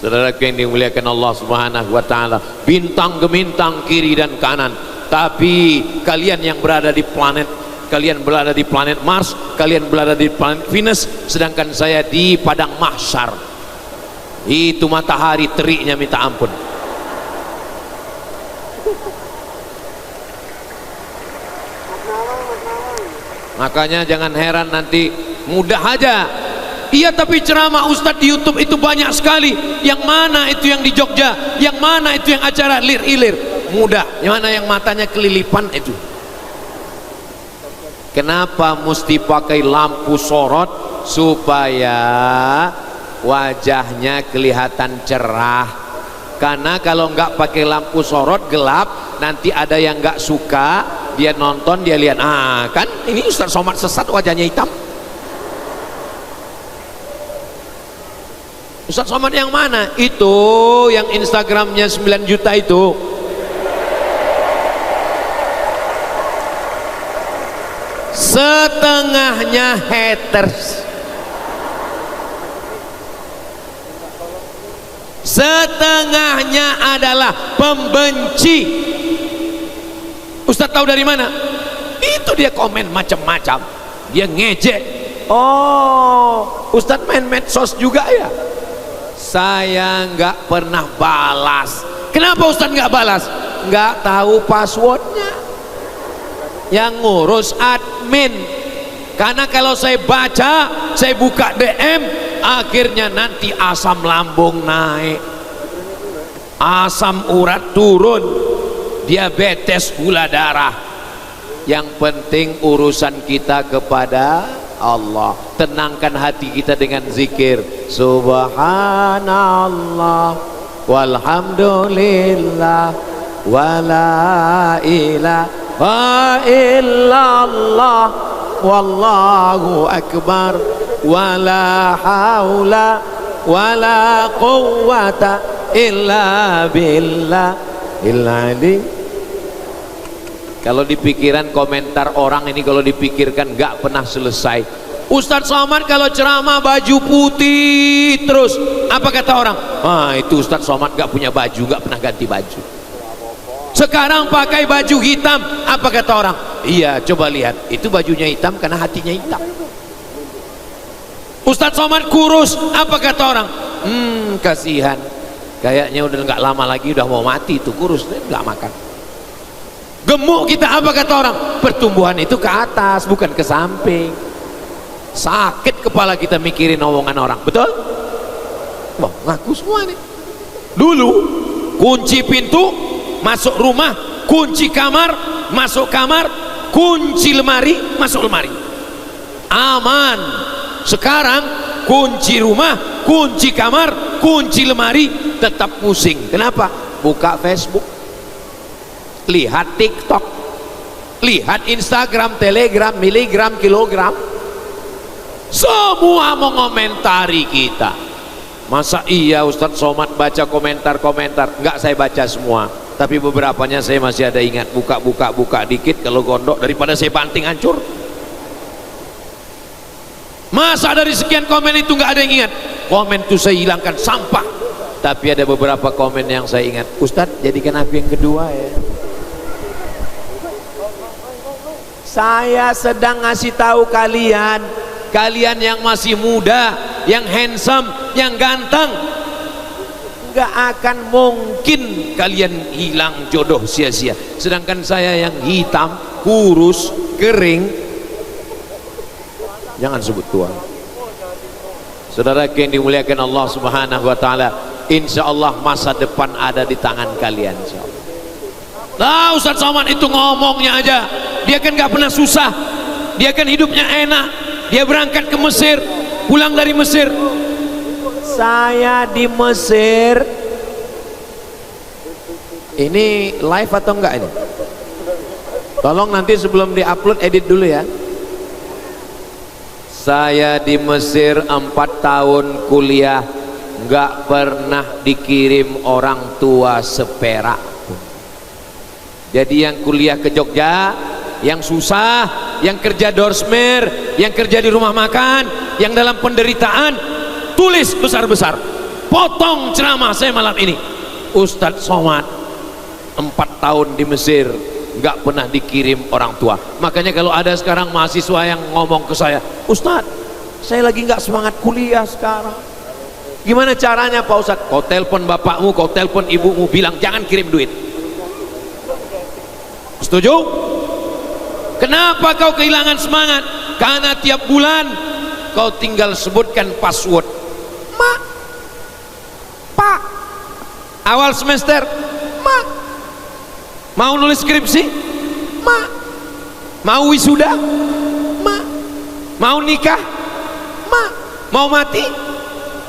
Saudara yang dimuliakan Allah Subhanahu wa taala, bintang gemintang kiri dan kanan. Tapi kalian yang berada di planet, kalian berada di planet Mars, kalian berada di planet Venus, sedangkan saya di padang mahsyar. Itu matahari teriknya minta ampun. Makanya jangan heran nanti mudah aja. Iya, tapi ceramah Ustadz di YouTube itu banyak sekali. Yang mana itu yang di Jogja? Yang mana itu yang acara lir-ilir? Mudah. Yang mana yang matanya kelilipan itu? Kenapa mesti pakai lampu sorot? Supaya wajahnya kelihatan cerah. Karena kalau nggak pakai lampu sorot gelap, nanti ada yang nggak suka, dia nonton, dia lihat, ah kan ini Ustadz Somad sesat wajahnya hitam. Ustadz Somad yang mana? Itu yang Instagramnya 9 juta itu. Setengahnya haters, setengahnya adalah pembenci. Ustadz tahu dari mana? Itu dia komen macam-macam, dia ngejek. Oh, Ustadz main medsos juga ya? Saya nggak pernah balas. Kenapa Ustadz nggak balas? Nggak tahu passwordnya. Yang ngurus admin. Karena kalau saya baca, saya buka DM, akhirnya nanti asam lambung naik, asam urat turun, diabetes, gula darah. Yang penting urusan kita kepada Allah. Tenangkan hati kita dengan zikir Subhanallah walhamdulillah wala ilaha illallah wallahu akbar wala haula wala quwwata illa billah illali. Kalau di pikiran komentar orang ini, kalau dipikirkan gak pernah selesai. Ustadz Somad kalau ceramah baju putih terus, apa kata orang? Ah, itu Ustadz Somad gak punya baju, gak pernah ganti baju. Sekarang pakai baju hitam, apa kata orang? Iya, coba lihat, itu bajunya hitam karena hatinya hitam. Ustadz Somad kurus, apa kata orang? Kasihan, kayaknya udah nggak lama lagi udah mau mati, itu kurus, nggak makan. Gemuk kita, apa kata orang? Pertumbuhan itu ke atas, bukan ke samping. Sakit kepala kita mikirin omongan orang, betul? Wah, ngaku semua nih. Dulu kunci pintu masuk rumah, kunci kamar masuk kamar, kunci lemari masuk lemari, aman. Sekarang kunci rumah, kunci kamar, kunci lemari, tetap pusing. Kenapa? Buka Facebook, lihat TikTok, lihat Instagram, Telegram, miligram, kilogram, semua mengomentari kita. Masa iya Ustadz Somad baca komentar-komentar? Enggak, saya baca semua, tapi beberapanya saya masih ada ingat. Buka dikit kalau gondok, daripada saya banting hancur. Masa dari sekian komen itu nggak ada yang ingat? Komen itu saya hilangkan, sampah. Tapi ada beberapa komen yang saya ingat. Ustadz, jadikan aku yang kedua ya. Saya sedang ngasih tahu kalian, kalian yang masih muda, yang handsome, yang ganteng, nggak akan mungkin kalian hilang jodoh sia-sia. Sedangkan saya yang hitam, kurus, kering, jangan sebut tua. Saudara yang dimuliakan Allah Subhanahu wa taala, insya Allah masa depan ada di tangan kalian, insya Allah. Nah, Ustaz Somad itu ngomongnya aja, dia kan gak pernah susah, dia kan hidupnya enak, dia berangkat ke Mesir, pulang dari Mesir. Saya di Mesir, ini live atau enggak ini? Tolong nanti sebelum diupload edit dulu ya. Saya di Mesir 4 tahun kuliah, nggak pernah dikirim orang tua seperak pun. Jadi yang kuliah ke Jogja, yang susah, yang kerja dorsmer, yang kerja di rumah makan, yang dalam penderitaan, tulis besar-besar, potong ceramah saya malam ini. Ustadz Somad 4 tahun di Mesir, nggak pernah dikirim orang tua. Makanya kalau ada sekarang mahasiswa yang ngomong ke saya, Ustadz, saya lagi nggak semangat kuliah sekarang, gimana caranya Pak Ustadz? Kau telepon bapakmu, kau telepon ibumu, bilang jangan kirim duit. Setuju? Kenapa kau kehilangan semangat? Karena tiap bulan kau tinggal sebutkan password. Mak, Pak, awal semester, Mak, mau nulis skripsi, Mak, mau wisuda, Mak, mau nikah, Mak, mau mati,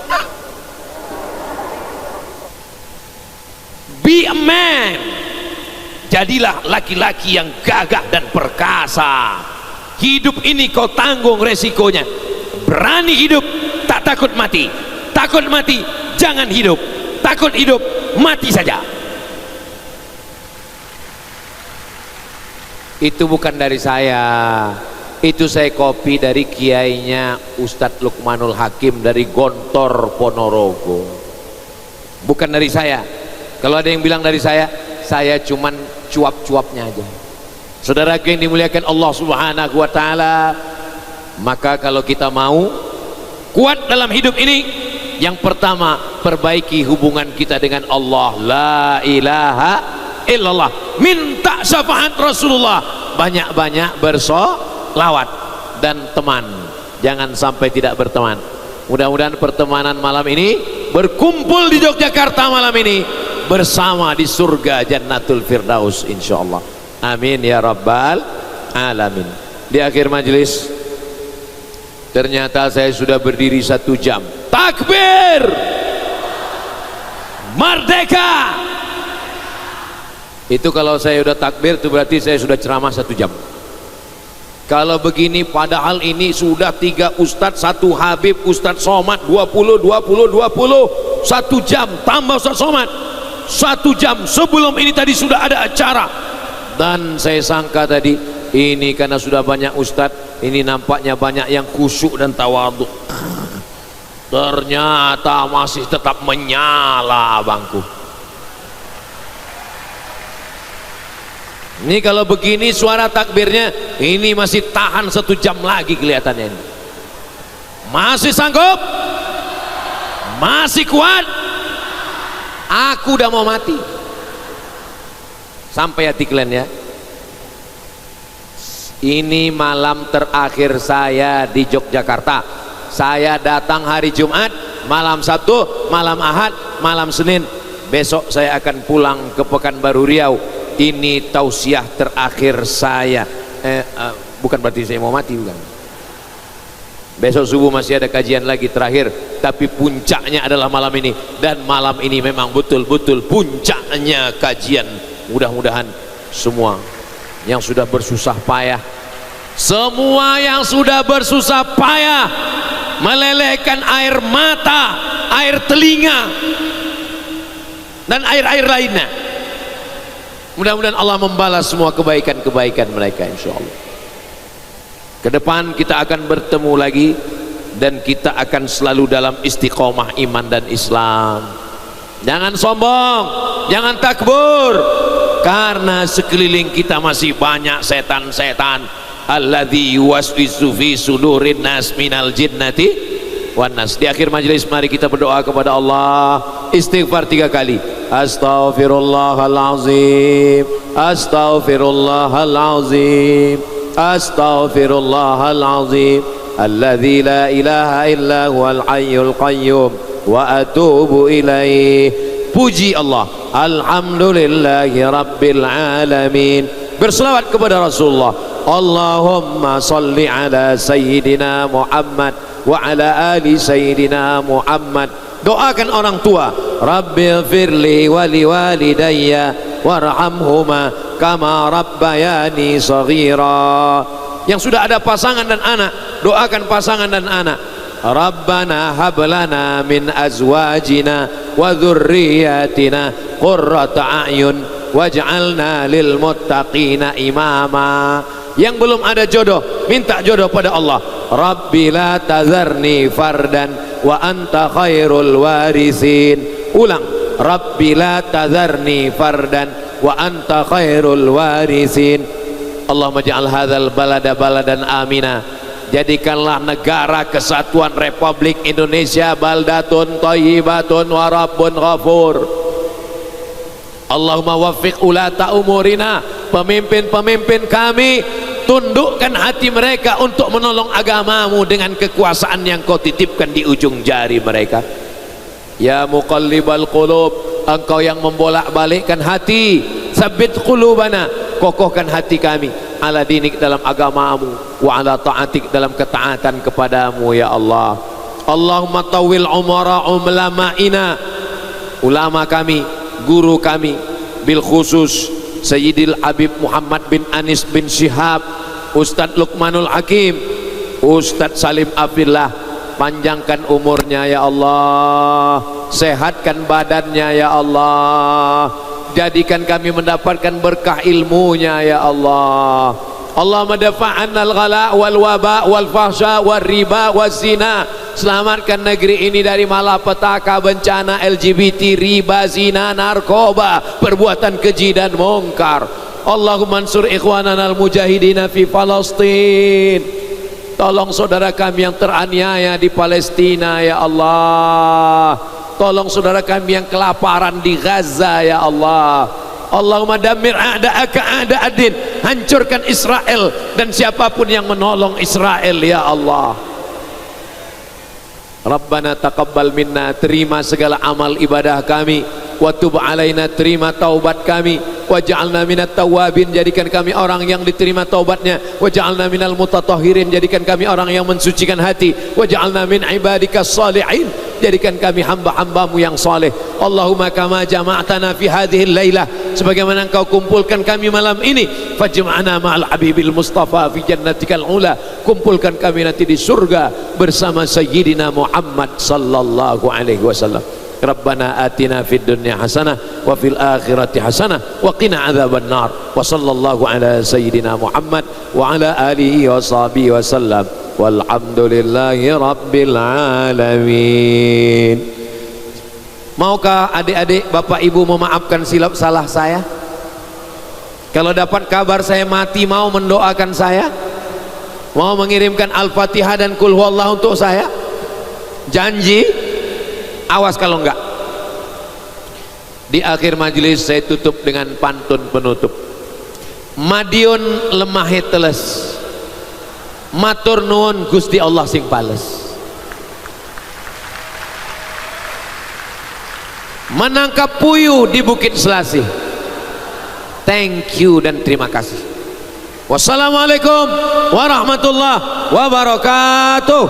Mak. Be a man, jadilah laki-laki yang gagah dan perkasa. Hidup ini kau tanggung resikonya. Berani hidup, tak takut mati. Takut mati, jangan hidup. Takut hidup, mati saja. Itu bukan dari saya, itu saya copy dari kiainya Ustadz Lukmanul Hakim dari Gontor Ponorogo. Bukan dari saya. Kalau ada yang bilang dari saya cuman cuap-cuapnya aja. Saudara yang dimuliakan Allah Subhanahu wa taala, maka kalau kita mau kuat dalam hidup ini, yang pertama perbaiki hubungan kita dengan Allah. La ilaha illallah, minta syafaat Rasulullah, banyak-banyak bersolawat, dan teman, jangan sampai tidak berteman. Mudah-mudahan pertemanan malam ini berkumpul di Yogyakarta malam ini bersama di surga Jannatul Firdaus insyaallah. Amin ya rabbal alamin. Di akhir majelis ternyata saya sudah berdiri 1 jam. Takbir, merdeka. Itu kalau saya sudah takbir itu berarti saya sudah ceramah 1 jam. Kalau begini, padahal ini sudah 3 ustadz, 1 Habib, Ustadz Somad 20 1 jam tambah Ustadz Somad 1 jam. Sebelum ini tadi sudah ada acara, dan saya sangka tadi ini karena sudah banyak ustadz, ini nampaknya banyak yang khusyuk dan tawadhu. Ternyata masih tetap menyala abangku. Ini kalau begini suara takbirnya, ini masih tahan 1 jam lagi kelihatannya ini. Masih sanggup? Masih kuat? Aku udah mau mati. Sampai hati kalian ya. Ini malam terakhir saya di Yogyakarta. Saya datang hari Jumat, malam Sabtu, malam Ahad, malam Senin. Besok saya akan pulang ke Pekanbaru Riau. Ini tausiah terakhir saya. Bukan berarti saya mau mati, bukan. Besok subuh masih ada kajian lagi terakhir, tapi puncaknya adalah malam ini. Dan malam ini memang betul-betul puncaknya kajian. Mudah-mudahan semua yang sudah bersusah payah, semua yang sudah bersusah payah melelehkan air mata, air telinga, dan air-air lainnya, mudah-mudahan Allah membalas semua kebaikan-kebaikan mereka insyaallah. Ke depan kita akan bertemu lagi, dan kita akan selalu dalam istiqomah iman dan Islam. Jangan sombong, jangan takbur, karena sekeliling kita masih banyak setan-setan. Alladzi yuwaswisu fi sudurin nas minal jinnati wan nas. Di akhir majelis mari kita berdoa kepada Allah, istighfar 3 kali. Astaghfirullahalazim, astaghfirullahalazim, astaghfirullahalazim. Alladzi la ilaha illa huwal hayyul qayyum wa atubu ilaih. Puji Allah, alhamdulillahi rabbil alamin. Berselawat kepada Rasulullah. Allahumma salli ala sayyidina Muhammad wa ala ali sayyidina Muhammad. Doakan orang tua, Rabbil firli wali walidayya warhamhuma kama rabbayani saghira. Yang sudah ada pasangan dan anak, doakan pasangan dan anak. Rabbana hablana min azwajina wa dhurriyyatina qurrata a'yun waj'alna lil muttaqina imama. Yang belum ada jodoh, minta jodoh pada Allah. Rabbi la tazarni fardan wa anta khairul warisin. Ulang, Rabbi la tazarni fardan wa anta khairul warisin. Allahumma ja'al hadzal balada baladan amina. Jadikanlah negara kesatuan Republik Indonesia baldatun thayyibatun wa rabbun ghafur. Allahumma waffiq ulata umurina, pemimpin-pemimpin kami, tundukkan hati mereka untuk menolong agamamu dengan kekuasaan yang kau titipkan di ujung jari mereka. Ya muqallibal qulub, engkau yang membolak-balikkan hati, sabbit qulubana, kokohkan hati kami ala dinik dalam agamamu wa ala ta'atik dalam ketaatan kepadamu ya Allah. Allahumma tawil umara ulama'ina, ulama kami, guru kami, bil khusus Sayyidil Habib Muhammad bin Anis bin Syihab, Ustadz Luqmanul Hakim, Ustadz Salim Afillah, panjangkan umurnya ya Allah, sehatkan badannya ya Allah, jadikan kami mendapatkan berkah ilmunya ya Allah. Allahumma dafa'anna al-ghala wal waba wal fahsya wal riba wal zina. Selamatkan negeri ini dari malapetaka, bencana LGBT, riba, zina, narkoba, perbuatan keji dan mungkar. Allahumma ansur ikhwanana al-mujahidina fi Palestin. Tolong saudara kami yang teraniaya di Palestina ya Allah. Tolong saudara kami yang kelaparan di Gaza ya Allah. Allahumma damir a'da'aka a'da'adin, hancurkan Israel dan siapapun yang menolong Israel ya Allah. Rabbana taqabbal minna, terima segala amal ibadah kami, wa tub alaina, terima taubat kami, waj'alna minat tawabin, jadikan kami orang yang diterima taubatnya, waj'alna minal mutatahhirin, jadikan kami orang yang mensucikan hati, waj'alna min ibadikas salihin, jadikan kami hamba-hambamu yang saleh. Allahumma kama jama'tana fi hadhil lailah, sebagaimana engkau kumpulkan kami malam ini, fajma'na ma'al habibil mustafa fi jannatikal ula, kumpulkan kami nanti di surga bersama sayyidina Muhammad sallallahu alaihi wasallam. Rabbana atina fid dunya hasanah wa fil akhirati hasanah wa qina adzaban nar. Wa sallallahu ala sayyidina Muhammad wa ala alihi wa sahbihi wasallam. Walhamdulillahi rabbil alamin. Maukah adik-adik, bapak ibu memaafkan silap salah saya? Kalau dapat kabar saya mati, mau mendoakan saya? Mau mengirimkan Al-Fatihah dan Qul Huwallahu untuk saya? Janji? Awas kalau enggak. Di akhir majelis saya tutup dengan pantun penutup. Madiun lemahe teles, matur nuwun Gusti Allah sing pales. Menangkap puyuh di Bukit Selasih. Thank you dan terima kasih. Wassalamualaikum warahmatullahi wabarakatuh.